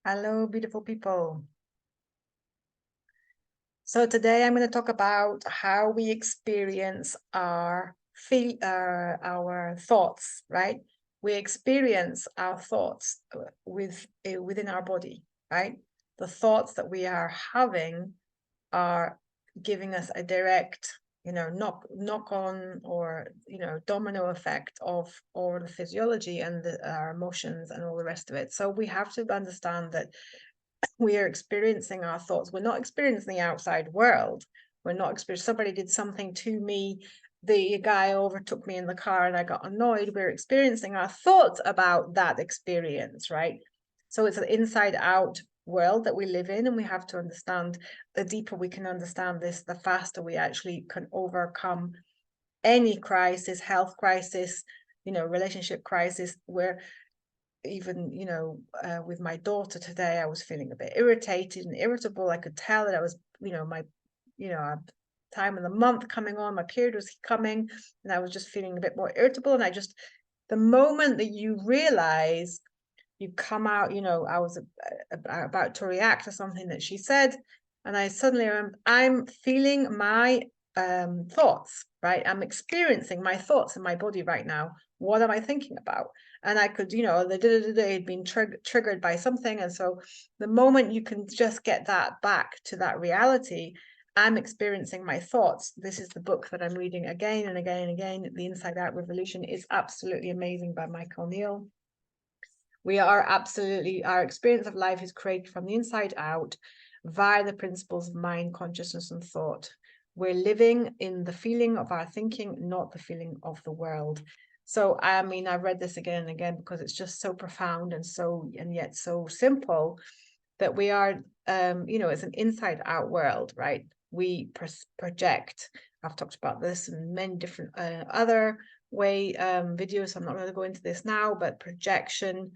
Hello, beautiful people. So today I'm going to talk about how we experience our thoughts, right? We experience our thoughts within our body, right? The thoughts that we are having are giving us a direct, knock on or domino effect of all the physiology and our emotions and all the rest of it. So we have to understand that we are experiencing our thoughts. We're not experiencing the outside world. We're not experiencing somebody did something to me. The guy overtook me in the car and I got annoyed. We're experiencing our thoughts about that experience, right? So it's an inside out world that we live in, and we have to understand, the deeper we can understand this, the faster we actually can overcome any crisis, health crisis, relationship crisis, where even with my daughter today, I was feeling a bit irritated and irritable. I could tell that I was my time of the month coming on, my period was coming, and I was just feeling a bit more irritable. And the moment that you realize, you come out, I was about to react to something that she said, and I suddenly I'm feeling my thoughts, right? I'm experiencing my thoughts in my body right now. What am I thinking about? And I could, the had been triggered by something. And so the moment you can just get that back to that reality, I'm experiencing my thoughts. This is the book that I'm reading again and again and again. The Inside Out Revolution is absolutely amazing, by Michael Neal. Our experience of life is created from the inside out via the principles of mind, consciousness, and thought. We're living in the feeling of our thinking, not the feeling of the world. So, I mean, I've read this again and again because it's just so profound and yet so simple, that we are, it's an inside out world, right? We project. I've talked about this in many different other videos. I'm not going to go into this now, but projection,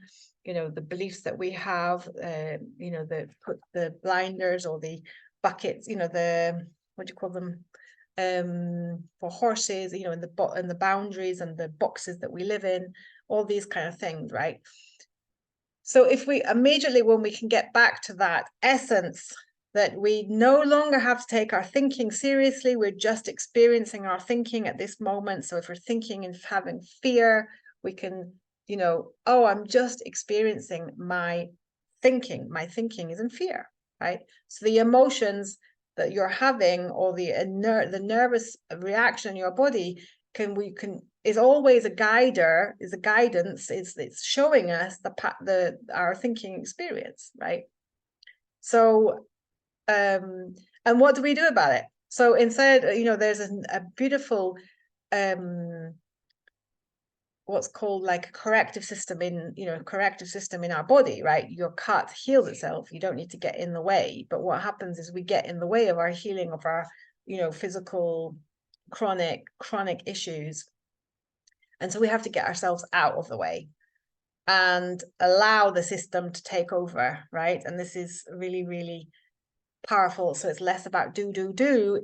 the beliefs that we have, put the blinders or the buckets, what do you call them, for horses, in the boundaries and the boxes that we live in, all these kind of things, right? So if we immediately, when we can get back to that essence, that we no longer have to take our thinking seriously, we're just experiencing our thinking at this moment. So if we're thinking and having fear, we can, oh, I'm just experiencing my thinking. My thinking is in fear, right? So the emotions that you're having, or the nervous reaction in your body, is always a guidance. It's showing us our thinking experience, right? So and what do we do about it? So instead, there's a beautiful what's called like a corrective system in our body, right? Your cut heals itself. You don't need to get in the way. But what happens is we get in the way of our healing of our physical chronic issues. And so we have to get ourselves out of the way and allow the system to take over, right? And this is really, really powerful. So it's less about do.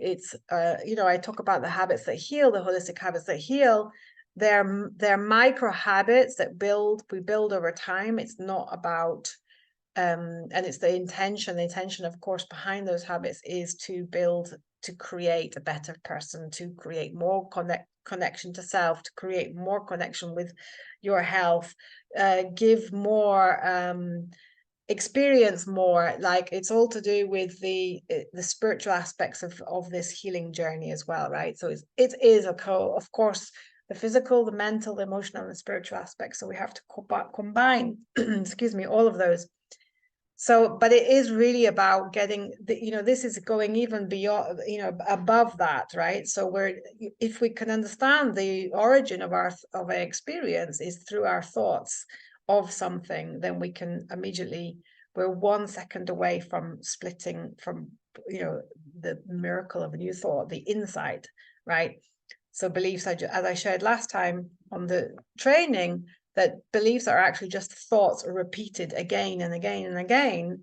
It's, I talk about the habits that heal, the holistic habits that heal. They're micro habits that we build over time. It's not about, and it's the intention. The intention, of course, behind those habits is to create a better person, to create more connection to self, to create more connection with your health, give more, experience more. Like, it's all to do with the spiritual aspects of this healing journey as well, right? So it is of course, the physical, the mental, the emotional, and the spiritual aspects. So we have to combine excuse me, all of those. So, but it is really about getting this is going even beyond, above that, right? So if we can understand the origin of our experience is through our thoughts of something, then we can immediately, we're 1 second away from splitting from, the miracle of a new thought, the insight, right? So beliefs, as I shared last time on the training, that beliefs are actually just thoughts repeated again and again and again,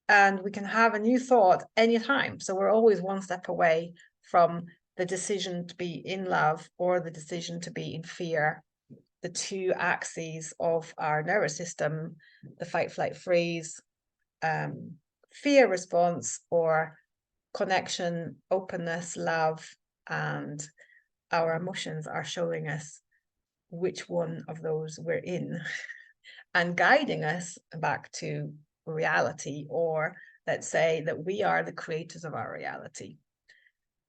and we can have a new thought anytime. So we're always 1 step away from the decision to be in love or the decision to be in fear, the two axes of our nervous system, the fight, flight, freeze, fear response or connection, openness, love, and our emotions are showing us which one of those we're in and guiding us back to reality, or let's say that we are the creators of our reality.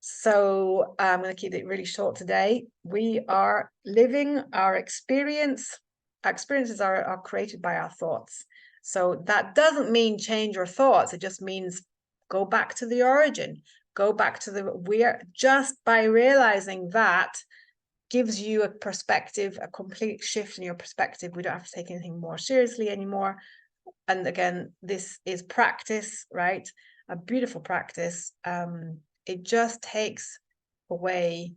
So I'm going to keep it really short today. We are living our experience. Our experiences are created by our thoughts. So that doesn't mean change your thoughts. It just means go back to the origin. Go back to we're just by realizing that gives you a perspective, a complete shift in your perspective. We don't have to take anything more seriously anymore. And again, this is practice, right? A beautiful practice. It just takes away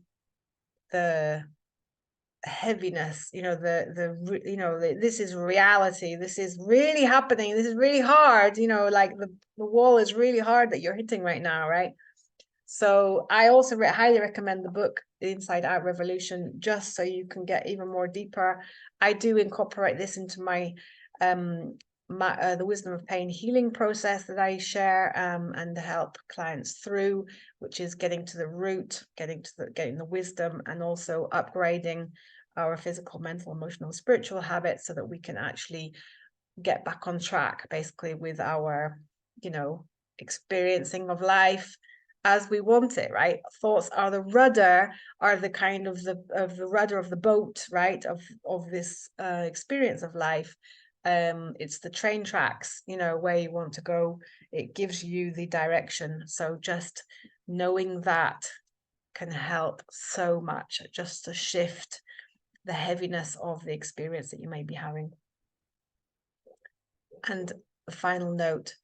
the heaviness, this is reality. This is really happening. This is really hard, like the wall is really hard that you're hitting right now, right? So I also highly recommend the book, The Inside Out Revolution, just so you can get even more deeper. I do incorporate this into my the wisdom of pain healing process that I share and help clients through, which is getting to the root, getting the wisdom, and also upgrading our physical, mental, emotional, spiritual habits so that we can actually get back on track, basically, with our, experiencing of life as we want it, right? Thoughts are the rudder, are the kind of the rudder of the boat, right? Of this experience of life. It's the train tracks, where you want to go. It gives you the direction. So just knowing that can help so much, just to shift the heaviness of the experience that you may be having. And the final note,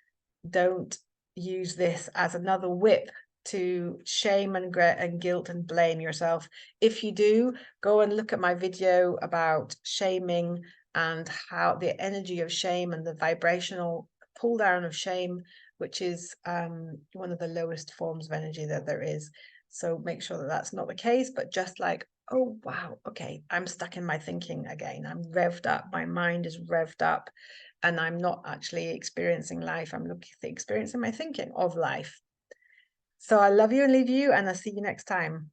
don't use this as another whip to shame and guilt and blame yourself. If you do, go and look at my video about shaming and how the energy of shame and the vibrational pull down of shame, which is one of the lowest forms of energy that there is. So make sure that that's not the case, but just like, oh, wow, okay, I'm stuck in my thinking again. I'm revved up. My mind is revved up and I'm not actually experiencing life. I'm experiencing my thinking of life. So I love you and leave you, and I'll see you next time.